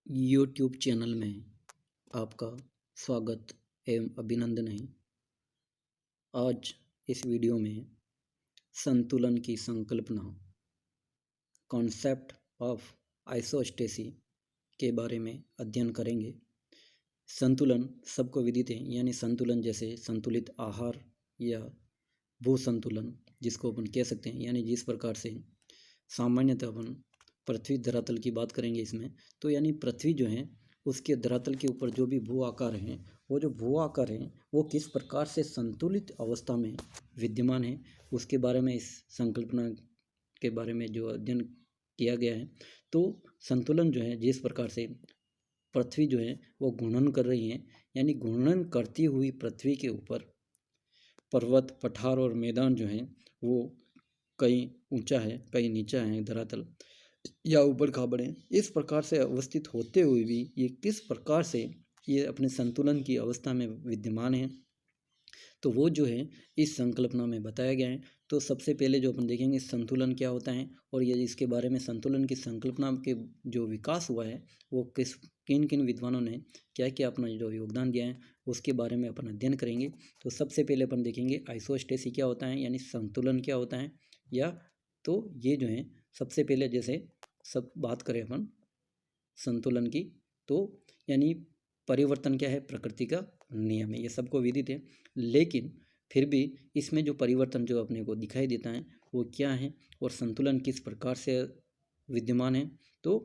YouTube channel में आपका स्वागत एवं अभिनंदन है। आज इस वीडियो में संतुलन की संकल्पना कॉन्सेप्ट ऑफ आइसोस्टेसी के बारे में अध्ययन करेंगे। संतुलन सबको विदित है, यानी संतुलन जैसे संतुलित आहार या भू संतुलन जिसको अपन कह सकते हैं, यानी जिस प्रकार से सामान्यतः अपन पृथ्वी धरातल की बात करेंगे इसमें, तो यानी पृथ्वी जो है उसके धरातल के ऊपर जो भी भू आकार हैं, वो जो भू आकार हैं वो किस प्रकार से संतुलित अवस्था में विद्यमान है, उसके बारे में इस संकल्पना के बारे में जो अध्ययन किया गया है। तो संतुलन जो है जिस प्रकार से पृथ्वी जो है वो घूर्णन कर रही है, यानी घूर्णन करती हुई पृथ्वी के ऊपर पर्वत, पठार और मैदान जो हैं वो कहीं ऊंचा है, कहीं नीचा है, धरातल या ऊबड़ खाबड़ है। इस प्रकार से अवस्थित होते हुए भी ये किस प्रकार से ये अपने संतुलन की अवस्था में विद्यमान है, तो वो जो है इस संकल्पना में बताया गया है। तो सबसे पहले जो अपन देखेंगे संतुलन क्या होता है, और ये इसके बारे में संतुलन की संकल्पना के जो विकास हुआ है वो किन किन विद्वानों ने क्या क्या अपना जो योगदान दिया है उसके बारे में अपन अध्ययन करेंगे। तो सबसे पहले अपन देखेंगे आइसोस्टेसी क्या होता है, यानी संतुलन क्या होता है। या तो ये जो है सबसे पहले जैसे सब बात करें अपन संतुलन की, तो यानी परिवर्तन क्या है, प्रकृति का नियम है, ये सबको विदित है। लेकिन फिर भी इसमें जो परिवर्तन जो अपने को दिखाई देता है वो क्या है, और संतुलन किस प्रकार से विद्यमान है। तो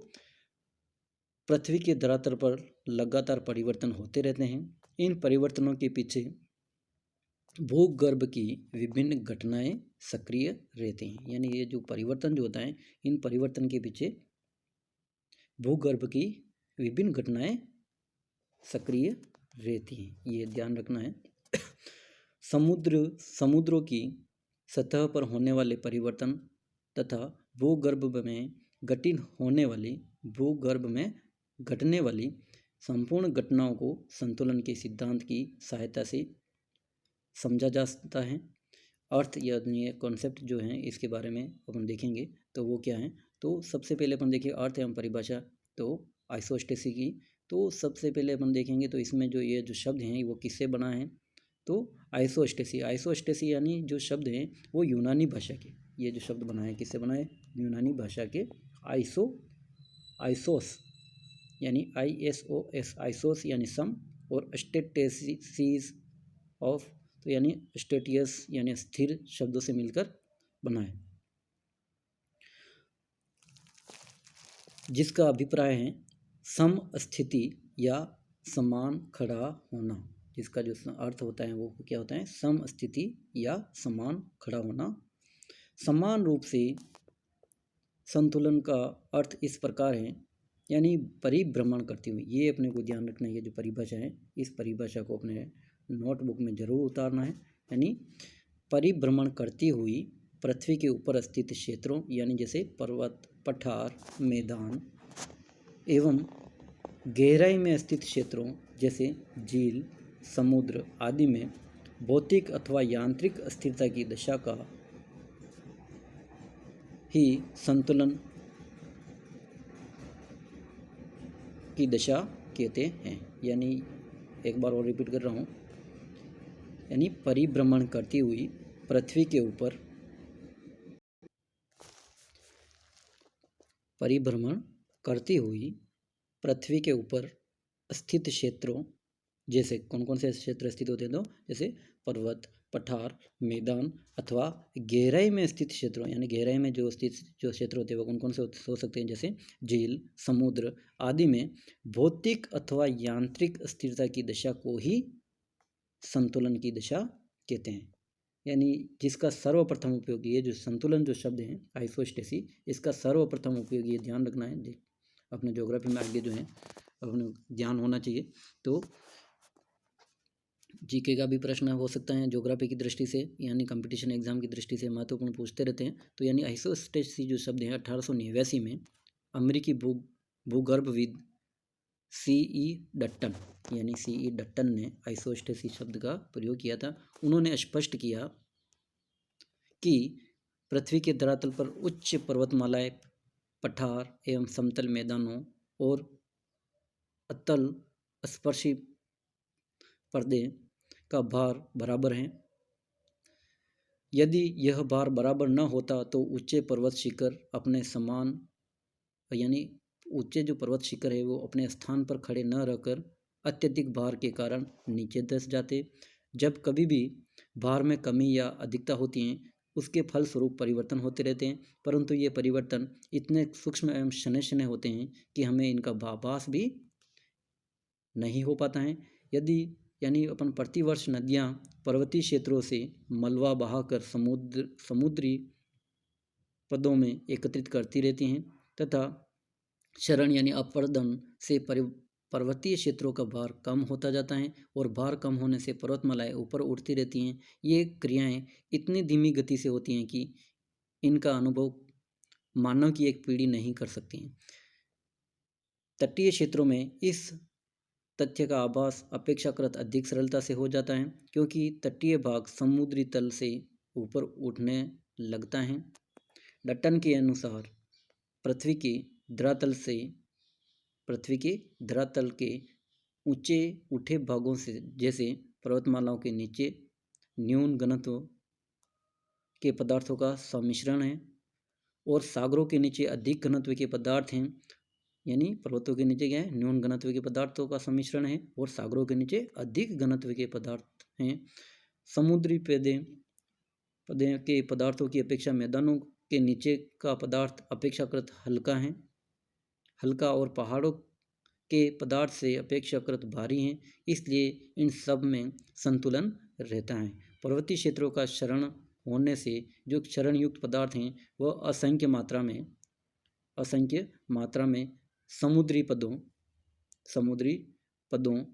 पृथ्वी के धरातल पर लगातार परिवर्तन होते रहते हैं। इन परिवर्तनों के पीछे भूगर्भ की विभिन्न घटनाएं सक्रिय रहती हैं, यानी ये जो परिवर्तन जो होता है इन परिवर्तन के पीछे भूगर्भ की विभिन्न घटनाएं सक्रिय रहती हैं, ये ध्यान रखना है। समुद्रों की सतह पर होने वाले परिवर्तन तथा भूगर्भ में घटने वाली संपूर्ण घटनाओं को संतुलन के सिद्धांत की सहायता से समझा जा सकता है। अर्थ यानी कॉन्सेप्ट जो है इसके बारे में अपन देखेंगे तो वो क्या है। तो सबसे पहले अपन देखिए अर्थ एवं परिभाषा तो आइसोस्टेसी की। तो सबसे पहले अपन देखेंगे तो इसमें जो ये जो शब्द हैं वो किससे बना है, तो आइसोस्टेसी यानी जो शब्द हैं वो यूनानी भाषा के, ये जो शब्द बना है किससे बना है, यूनानी भाषा के आइसोस यानी ISOS, आइसोस यानी सम, और स्टेटेसिस ऑफ तो यानी स्टेटियस यानी स्थिर शब्दों से मिलकर बना है, जिसका अभिप्राय है सम स्थिति या समान खड़ा होना। जिसका जो अर्थ होता है वो क्या होता है, सम स्थिति या समान खड़ा होना। समान रूप से संतुलन का अर्थ इस प्रकार है, यानी परिभ्रमण करती हुई, ये अपने को ध्यान रखना है। ये जो परिभाषा है इस परिभाषा को अपने नोटबुक में जरूर उतारना है। यानी परिभ्रमण करती हुई पृथ्वी के ऊपर स्थित क्षेत्रों, यानी जैसे पर्वत, पठार, मैदान एवं गहराई में स्थित क्षेत्रों जैसे झील, समुद्र आदि में भौतिक अथवा यांत्रिक अस्थिरता की दशा का ही संतुलन की दशा कहते हैं। यानी एक बार और रिपीट कर रहा हूँ, यानी परिभ्रमण करती हुई पृथ्वी के ऊपर स्थित क्षेत्रों जैसे कौन कौन से क्षेत्र स्थित होते हैं, तो जैसे पर्वत, पठार, मैदान अथवा गहराई में स्थित क्षेत्रों, यानी गहराई में जो स्थित जो क्षेत्र होते हैं वो कौन कौन से हो सकते हैं, जैसे झील, समुद्र आदि में भौतिक अथवा यांत्रिक स्थिरता की दशा को ही संतुलन की दशा कहते हैं। यानी जिसका सर्वप्रथम उपयोग, ये जो संतुलन जो शब्द है आइसोस्टेसी, इसका सर्वप्रथम उपयोग ये ध्यान रखना है, अपने ज्योग्राफी में आगे जो है अपने ध्यान होना चाहिए। तो जीके का भी प्रश्न हो सकता है ज्योग्राफी की दृष्टि से, यानी कंपटीशन एग्जाम की दृष्टि से महत्वपूर्ण पूछते रहते हैं। तो यानी आइसोस्टेसी जो शब्द है 1889 में अमेरिकी भूगर्भविद CE डट्टन, यानी CE डट्टन ने आइसोस्टेसी शब्द का प्रयोग किया था। उन्होंने स्पष्ट किया कि पृथ्वी के धरातल पर उच्च पर्वतमालाएं, पठार एवं समतल मैदानों और अतल स्पर्शी पर्दे का भार बराबर है। यदि यह भार बराबर न होता तो ऊंचे पर्वत शिखर अपने समान यानी ऊंचे जो पर्वत शिखर है वो अपने स्थान पर खड़े न रहकर अत्यधिक भार के कारण नीचे धंस जाते। जब कभी भी भार में कमी या अधिकता होती है उसके फलस्वरूप परिवर्तन होते रहते हैं, परंतु ये परिवर्तन इतने सूक्ष्म एवं शनैः होते हैं कि हमें इनका आभास भी नहीं हो पाता है। यदि यानी अपन प्रतिवर्ष नदियाँ पर्वतीय क्षेत्रों से मलबा बहाकर समुद्री पदों में एकत्रित करती रहती हैं तथा क्षरण यानी अपरदन से पर्वतीय क्षेत्रों का भार कम होता जाता है और भार कम होने से पर्वतमालाएं ऊपर उठती रहती हैं। ये क्रियाएं इतनी धीमी गति से होती हैं कि इनका अनुभव मानव की एक पीढ़ी नहीं कर सकती हैं। तटीय क्षेत्रों में इस तथ्य का आभास अपेक्षाकृत अधिक सरलता से हो जाता है क्योंकि तटीय भाग समुद्री तल से ऊपर उठने लगता है। डट्टन के अनुसार पृथ्वी के धरातल के ऊंचे उठे भागों से जैसे पर्वतमालाओं के नीचे न्यून घनत्व के पदार्थों का सम्मिश्रण है और सागरों के नीचे अधिक घनत्व के पदार्थ हैं। यानी पर्वतों के नीचे क्या है, न्यून घनत्व के पदार्थों का सम्मिश्रण है और सागरों के नीचे अधिक घनत्व के पदार्थ हैं। समुद्री पौधे के पदार्थों की अपेक्षा मैदानों के नीचे का पदार्थ अपेक्षाकृत हल्का और पहाड़ों के पदार्थ से अपेक्षाकृत भारी हैं, इसलिए इन सब में संतुलन रहता है। पर्वतीय क्षेत्रों का क्षरण होने से जो क्षरण युक्त पदार्थ हैं वह असंख्य मात्रा में समुद्री पदों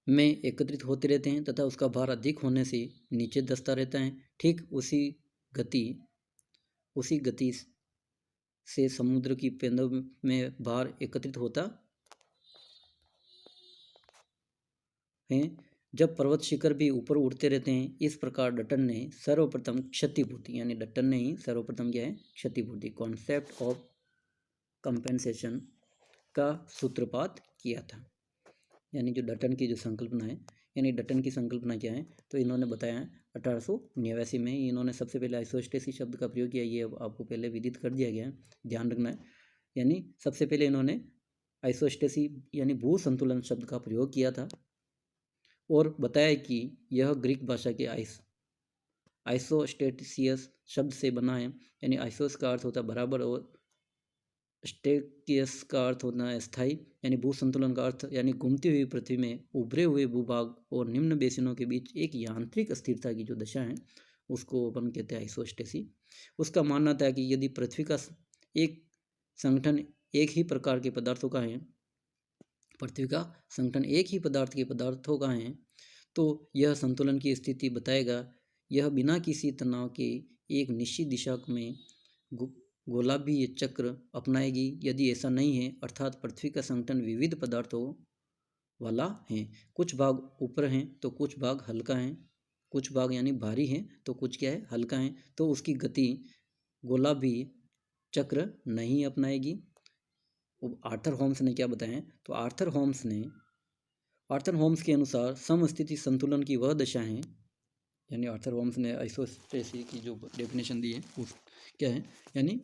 में एकत्रित होते रहते हैं तथा उसका भार अधिक होने से नीचे धंसता रहता है। ठीक उसी गति से समुद्र की पेंदों में भार एकत्रित होता है जब पर्वत शिखर भी ऊपर उठते रहते हैं। इस प्रकार डट्टन ने सर्वप्रथम क्षतिपूर्ति कॉन्सेप्ट ऑफ कंपेंसेशन का सूत्रपात किया था। यानी जो डट्टन की जो संकल्पना है, यानी डट्टन की संकल्पना क्या है तो इन्होंने बताया 1889 में इन्होंने सबसे पहले आइसोस्टेसिस शब्द का प्रयोग किया। ये अब आपको पहले विदित कर दिया गया है, ध्यान रखना है। यानी सबसे पहले इन्होंने आइसोस्टेसिस यानी भू संतुलन शब्द का प्रयोग किया था और बताया कि यह ग्रीक भाषा के आइसोस्टेसियस शब्द से बना है। यानी आइसोस का अर्थ होता है बराबर और स्टेकियस का अर्थ होता है स्थायी। यानी भू संतुलन का अर्थ यानी घूमती हुई पृथ्वी में उभरे हुए भूभाग और निम्न बेसिनों के बीच एक यांत्रिक स्थिरता की जो दशा है उसको अपन कहते हैं आइसोस्टेसी। उसका मानना था कि यदि पृथ्वी का एक संगठन एक ही प्रकार के पदार्थों का है, पृथ्वी का संगठन एक ही प्रकार के पदार्थों का है तो यह संतुलन की स्थिति बताएगा। यह बिना किसी तनाव के एक निश्चित दिशा में गोलाभीय चक्र अपनाएगी। यदि ऐसा नहीं है अर्थात पृथ्वी का संगठन विविध पदार्थों वाला है, कुछ भाग ऊपर हैं तो कुछ भाग हल्का हैं, कुछ भाग यानी भारी हैं तो कुछ क्या है हल्का हैं, तो उसकी गति गोलाभीय चक्र नहीं अपनाएगी। आर्थर होम्स ने क्या बताया तो आर्थर होम्स के अनुसार समस्थिति संतुलन की वह दशा है। यानी आर्थर होम्स ने आइसोस्टेसिस की जो डेफिनेशन दी है वो क्या है, यानी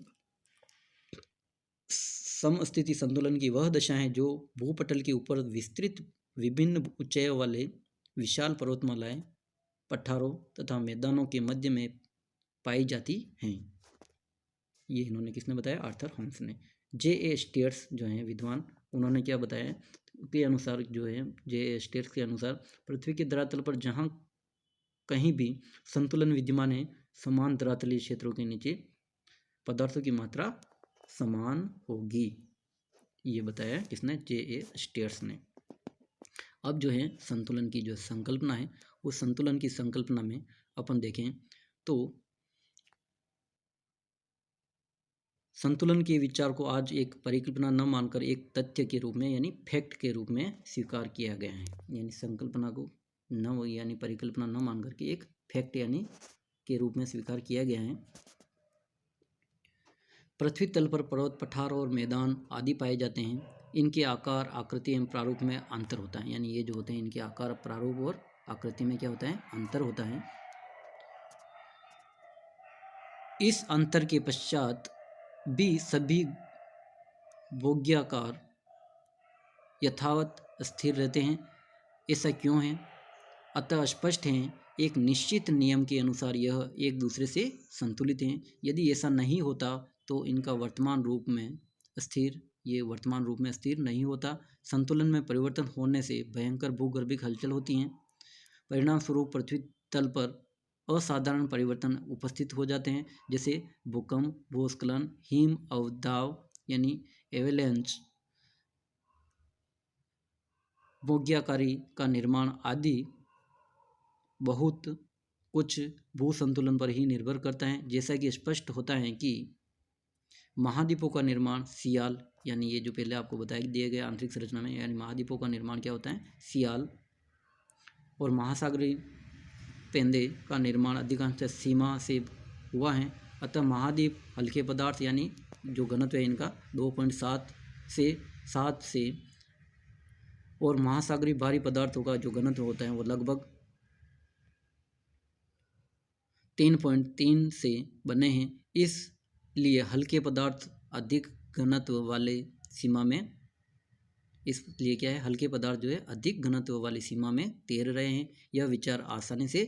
समस्थिति संतुलन की वह दशा है जो भूपटल के ऊपर विस्तृत विभिन्न ऊंचाइयों वाले विशाल पर्वतमालाएं, पठारों तथा मैदानों के मध्य में पाई जाती हैं। ये इन्होंने किसने बताया, आर्थर होम्स ने। J.A. स्टेयर्स जो हैं विद्वान, उन्होंने क्या बताया के अनुसार जो है J.A. स्टेयर्स के अनुसार पृथ्वी के धरातल पर जहाँ कहीं भी संतुलन विद्यमान है समान धरातलीय क्षेत्रों के नीचे पदार्थों की मात्रा समान होगी। ये बताया किसने, J.A. स्टेयर्स ने। अब जो है संतुलन की जो संकल्पना है उस संतुलन की संकल्पना में अपन देखें तो संतुलन के विचार को आज एक परिकल्पना न मानकर एक तथ्य के रूप में यानी फैक्ट के रूप में स्वीकार किया गया है। यानी संकल्पना को न यानी परिकल्पना न मानकर के एक फैक्ट यानी के रूप में स्वीकार किया गया है। पृथ्वी तल पर पर्वत, पठार और मैदान आदि पाए जाते हैं। इनके आकार, आकृति एवं प्रारूप में अंतर होता है। यानी ये जो होते हैं इनके आकार, प्रारूप और आकृति में क्या होता है, अंतर होता है। इस अंतर के पश्चात भी सभी बोग्याकार यथावत स्थिर रहते हैं। ऐसा क्यों है? अतः स्पष्ट है एक निश्चित नियम के अनुसार यह एक दूसरे से संतुलित हैं। यदि ऐसा नहीं होता तो इनका वर्तमान रूप में स्थिर नहीं होता। संतुलन में परिवर्तन होने से भयंकर भूगर्भिक हलचल होती हैं। परिणाम स्वरूप पृथ्वी तल पर असाधारण परिवर्तन उपस्थित हो जाते हैं, जैसे भूकंप, भूस्खलन, हिम अवदाव यानी एवेलेंच, बोग्याकारी का निर्माण आदि। बहुत कुछ भू संतुलन पर ही निर्भर करता है। जैसा कि स्पष्ट होता है कि महाद्वीपों का निर्माण सियाल, यानी ये जो पहले आपको बताया दिया गया आंतरिक संरचना में, यानी महाद्वीपों का निर्माण क्या होता है, सियाल, और महासागरीय पेंदे का निर्माण अधिकांश सीमा से हुआ है। अतः महाद्वीप हल्के पदार्थ यानी जो घनत्व है इनका 2.7 से 7 से, और महासागरीय भारी पदार्थों का जो घनत्व होता है वो लगभग 3.3 से बने हैं। इसलिए हल्के पदार्थ अधिक घनत्व वाले सीमा में इसलिए क्या है, हल्के पदार्थ जो है अधिक घनत्व वाली सीमा में तैर रहे हैं। यह विचार आसानी से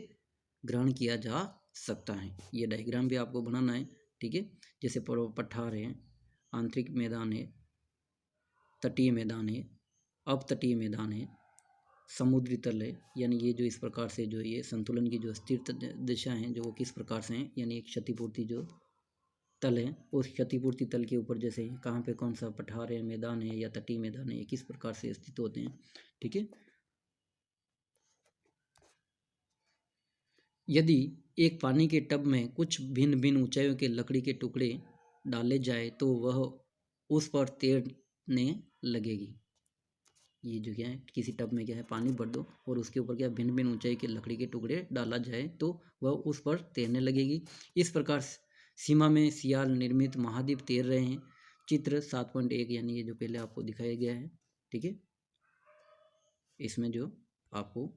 ग्रहण किया जा सकता है। ये डायग्राम भी आपको बनाना है, ठीक है। जैसे पठार है, आंतरिक मैदान है, तटीय मैदान है, अपतटीय मैदान है, समुद्री तल है। यानी ये जो इस प्रकार से जो ये संतुलन की जो स्थिर दिशा है जो वो किस प्रकार से हैं, यानी एक क्षतिपूर्ति जो तल है, उस क्षतिपूर्ति तल के ऊपर जैसे कहाँ पे कौन सा पठार है, मैदान है या तटीय मैदान है, ये किस प्रकार से स्थित होते हैं, ठीक है। यदि एक पानी के टब में कुछ भिन्न भिन्न ऊंचाइयों के लकड़ी के टुकड़े डाले जाए तो वह उस पर तैरने लगेगी। ये जो क्या है, किसी टब में क्या है, पानी भर दो और उसके ऊपर क्या भिन्न भिन्न ऊंचाई के लकड़ी के टुकड़े डाला जाए तो वह उस पर तैरने लगेगी। इस प्रकार सीमा में सियाल निर्मित महाद्वीप तैर रहे हैं। चित्र 7.1 यानी ये जो पहले आपको दिखाया गया है, ठीक है। इसमें जो आपको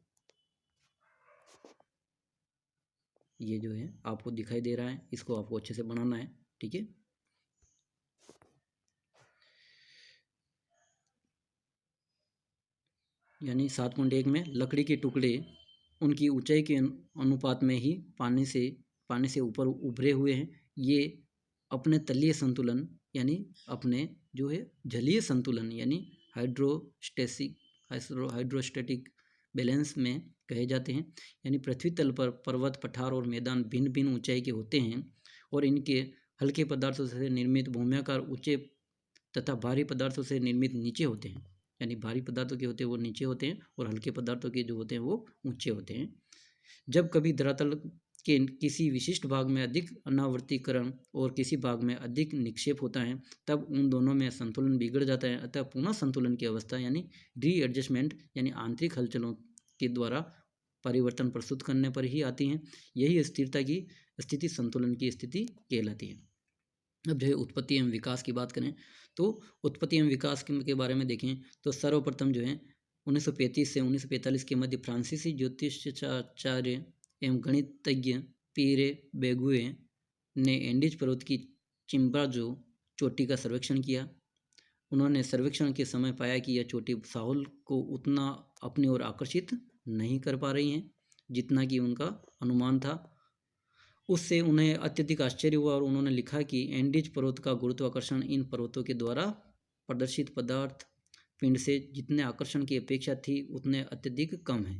ये जो है आपको दिखाई दे रहा है, इसको आपको अच्छे से बनाना है, ठीक है। यानी 7.1 में लकड़ी के टुकड़े उनकी ऊंचाई के अनुपात में ही पानी से ऊपर उभरे हुए हैं। ये अपने तलीय संतुलन यानी अपने जो है जलीय संतुलन यानी हाइड्रोस्टैटिक बैलेंस में कहे जाते हैं। यानी पृथ्वी तल पर पर्वत, पठार और मैदान भिन्न भिन्न ऊंचाई के होते हैं और इनके हल्के पदार्थों से निर्मित भूम्याकार ऊंचे तथा भारी पदार्थों से निर्मित नीचे होते हैं। यानी भारी पदार्थों के होते हैं वो नीचे होते हैं और हल्के पदार्थों के जो होते हैं वो ऊंचे होते हैं। जब कभी धरातल के किसी विशिष्ट भाग में अधिक अनावर्तीकरण और किसी भाग में अधिक निक्षेप होता है तब उन दोनों में संतुलन बिगड़ जाता है। अतः पुनः संतुलन की अवस्था यानी रीएडजस्टमेंट यानी आंतरिक हलचलों के द्वारा परिवर्तन प्रस्तुत करने पर ही आती हैं। यही स्थिरता की स्थिति संतुलन की स्थिति कहलाती है। अब जो है उत्पत्ति एवं विकास की बात करें तो उत्पत्ति एवं विकास के बारे में देखें तो सर्वप्रथम जो है 1935 से 1945 के मध्य फ्रांसीसी ज्योतिषाचार्य एवं गणितज्ञ पीरे बेगुए ने एंडीज पर्वत की चिम्बाजो चोटी का सर्वेक्षण किया। उन्होंने सर्वेक्षण के समय पाया कि यह चोटी साहुल को उतना अपनी ओर आकर्षित नहीं कर पा रही हैं जितना कि उनका अनुमान था। उससे उन्हें अत्यधिक आश्चर्य हुआ और उन्होंने लिखा कि एंडीज पर्वत का गुरुत्वाकर्षण इन पर्वतों के द्वारा प्रदर्शित पदार्थ पिंड से जितने आकर्षण की अपेक्षा थी उतने अत्यधिक कम है।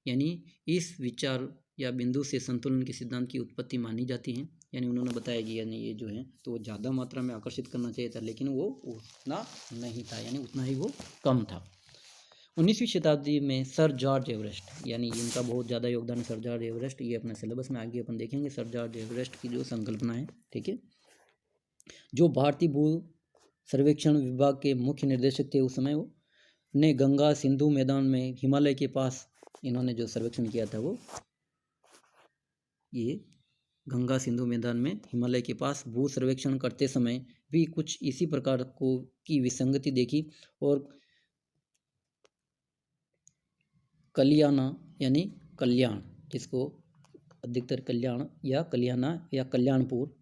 यानी इस विचार या बिंदु से संतुलन के सिद्धांत की उत्पत्ति मानी जाती है। यानी उन्होंने बताया कि यानी ये जो है तो ज़्यादा मात्रा में आकर्षित करना चाहिए था लेकिन वो उतना नहीं था, यानी उतना ही वो कम था। 19वीं शताब्दी में सर जॉर्ज एवरेस्ट, यानी इनका बहुत ज़्यादा योगदान है सर जॉर्ज एवरेस्ट। ये अपने सिलेबस में आगे अपन देखेंगे सर जॉर्ज एवरेस्ट की जो संकल्पना है, ठीक है। जो भारतीय भू सर्वेक्षण विभाग के मुख्य निर्देशक थे उस समय, वो ने गंगा सिंधु मैदान में हिमालय के पास इन्होंने जो सर्वेक्षण किया था वो ये गंगा सिंधु मैदान में हिमालय के पास भू सर्वेक्षण करते समय भी कुछ इसी प्रकार को की विसंगति देखी और कल्याणा यानी कल्याण, जिसको अधिकतर कल्याण या कल्याणा या कल्याणपुर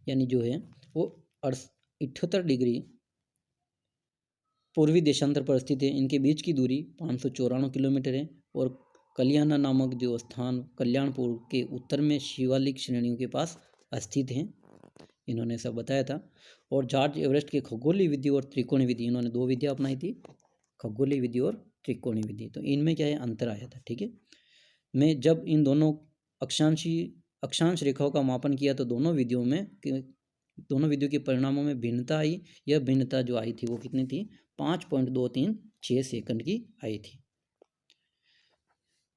यानी जो है वो 78 डिग्री पूर्वी देशांतर पर स्थित है। इनके बीच की दूरी 594 किलोमीटर है और कल्याणा नामक जो स्थान कल्याणपुर के उत्तर में शिवालिक श्रेणियों के पास स्थित है। इन्होंने सब बताया था। और जॉर्ज एवरेस्ट के खगोलीय विधि और त्रिकोणीय विधि, इन्होंने दो विधियाँ अपनाई थी, खगोलीय विधि और त्रिकोणीय विधि। तो इनमें क्या है, अंतर आया था। ठीक है, मैं जब इन दोनों अक्षांश रेखाओं का मापन किया तो दोनों विधियों के परिणामों में भिन्नता आई। यह भिन्नता जो आई थी वो कितनी थी, 5.236 सेकंड की आई थी।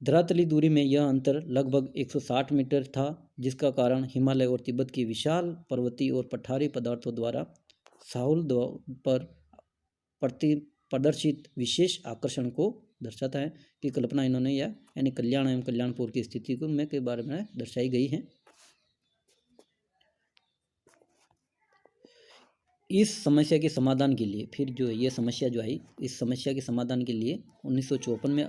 धरातली दूरी में यह अंतर लगभग 160 मीटर था, जिसका कारण हिमालय और तिब्बत की विशाल पर्वतीय और पठारी पदार्थों द्वारा साहुल पर प्रदर्शित विशेष आकर्षण को दर्शाता है। कि कल्पना इन्होंने यानी कल्याण एवं कल्याणपुर की स्थिति को में के बारे में दर्शाई गई है। इस समस्या के समाधान के लिए फिर जो ये समस्या जो आई, इस समस्या के समाधान के लिए 1954 में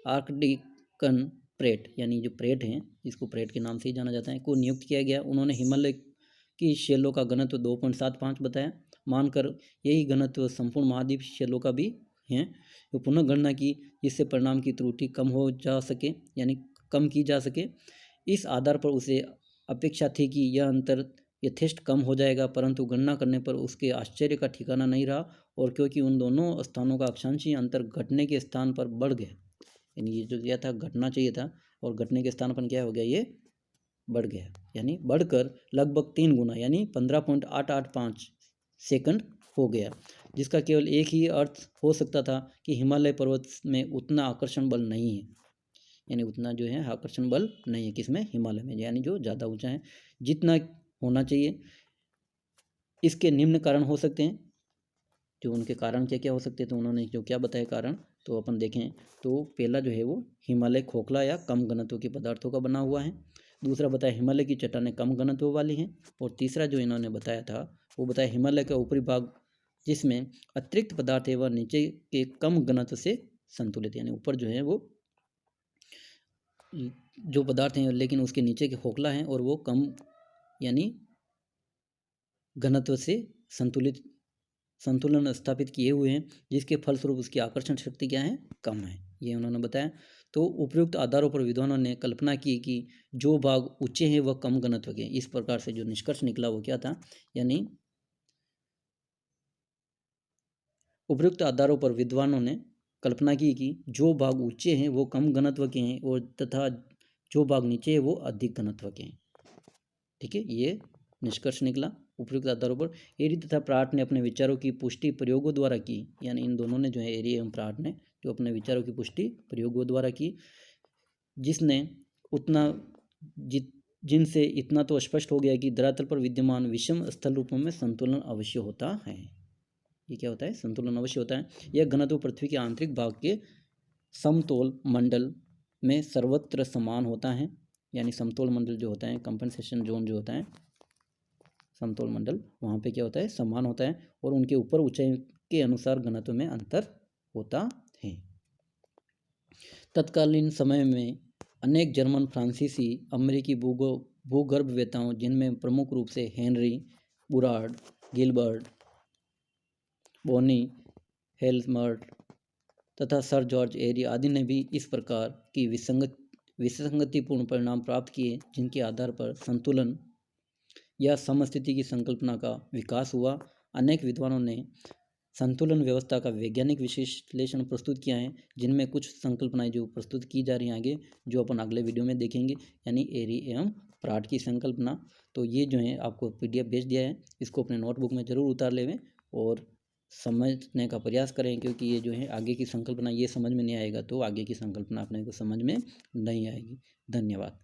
आर्कडिकन प्रेट, यानी जो प्रेट हैं, इसको प्रेट के नाम से ही जाना जाता है, को नियुक्त किया गया। उन्होंने हिमालय की शैलों का घनत्व 2.75 बताया, मानकर यही घनत्व संपूर्ण महाद्वीप शैलों का भी है। तो पुनः गणना की, जिससे परिणाम की त्रुटि कम हो जा सके, यानी कम की जा सके। इस आधार पर उसे अपेक्षा थी कि यह अंतर यथेष्ट कम हो जाएगा, परंतु गणना करने पर उसके आश्चर्य का ठिकाना नहीं रहा। और क्योंकि उन दोनों स्थानों का अक्षांशीय अंतर घटने के स्थान पर बढ़ गया, यानी ये जो क्या था, घटना चाहिए था और घटने के स्थान पर क्या हो गया, ये बढ़ गया, यानी बढ़कर लगभग 3 गुना यानी 15.885 सेकंड हो गया। जिसका केवल एक ही अर्थ हो सकता था कि हिमालय पर्वत में उतना आकर्षण बल नहीं है, यानी उतना जो है आकर्षण बल नहीं है किसमें, हिमालय में, यानी जो ज़्यादा ऊंचा है जितना होना चाहिए। इसके निम्न कारण हो सकते हैं। जो उनके कारण क्या क्या हो सकते हैं, तो उन्होंने जो क्या बताया कारण, तो अपन देखें तो पहला जो है वो हिमालय खोखला या कम घनत्व के पदार्थों का बना हुआ है। दूसरा बताया हिमालय की चट्टानें कम घनत्व वाली हैं। और तीसरा जो इन्होंने बताया था वो बताया हिमालय का ऊपरी भाग जिसमें अतिरिक्त पदार्थ है वह नीचे के कम घनत्व से संतुलित, यानी ऊपर जो है वो जो पदार्थ हैं लेकिन उसके नीचे के खोखला हैं और वो कम यानी घनत्व से संतुलन स्थापित किए हुए हैं, जिसके फलस्वरूप उसकी आकर्षण शक्ति क्या है, कम है, ये उन्होंने बताया। तो उपयुक्त आधारों पर विद्वानों ने कल्पना की कि जो भाग ऊंचे हैं वह कम घनत्व के। इस प्रकार से जो निष्कर्ष निकला वो क्या था, यानी उपयुक्त आधारों पर विद्वानों ने कल्पना की कि जो भाग ऊंचे हैं वो कम घनत्व के हैं और तथा जो भाग नीचे है वो अधिक घनत्व के हैं। ठीक है, ये निष्कर्ष निकला उपयुक्त आधारों पर। एरी तथा प्राट ने अपने विचारों की पुष्टि प्रयोगों द्वारा की, यानी इन दोनों ने जो है एरी एवं प्राट ने जो अपने विचारों की पुष्टि प्रयोगों द्वारा की, जिनसे इतना तो स्पष्ट हो गया कि धरातल पर विद्यमान विषम स्थल रूपों में संतुलन अवश्य होता है। ये क्या होता है, संतुलन अवश्य होता है। यह घनत्व पृथ्वी के आंतरिक भाग के समतोल मंडल में सर्वत्र समान होता है, यानी समतोल मंडल जो होता है, कंपनसेशन जोन जो होता है, समतोल मंडल, वहाँ पे क्या होता है, समान होता है और उनके ऊपर ऊंचाई के अनुसार घनत्व में अंतर होता है। तत्कालीन समय में अनेक जर्मन, फ्रांसीसी, अमेरिकी भूगर्भवेत्ताओं, जिनमें प्रमुख रूप से हेनरी बुराड, गिलबर्ट, बोनी हेल्मर्ट तथा सर जॉर्ज एरी आदि ने भी इस प्रकार की विसंगतिपूर्ण परिणाम प्राप्त किए, जिनके आधार पर संतुलन या समस्थिति की संकल्पना का विकास हुआ। अनेक विद्वानों ने संतुलन व्यवस्था का वैज्ञानिक विश्लेषण प्रस्तुत किया है, जिनमें कुछ संकल्पनाएं जो प्रस्तुत की जा रही हैं आगे, जो अपन अगले वीडियो में देखेंगे, यानी एरी एवं प्राट की संकल्पना। तो ये जो है आपको PDF भेज दिया है, इसको अपने नोटबुक में ज़रूर उतार लेवें और समझने का प्रयास करें, क्योंकि ये जो है आगे की संकल्पना ये समझ में नहीं आएगा तो आगे की संकल्पना अपने को समझ में नहीं आएगी। धन्यवाद।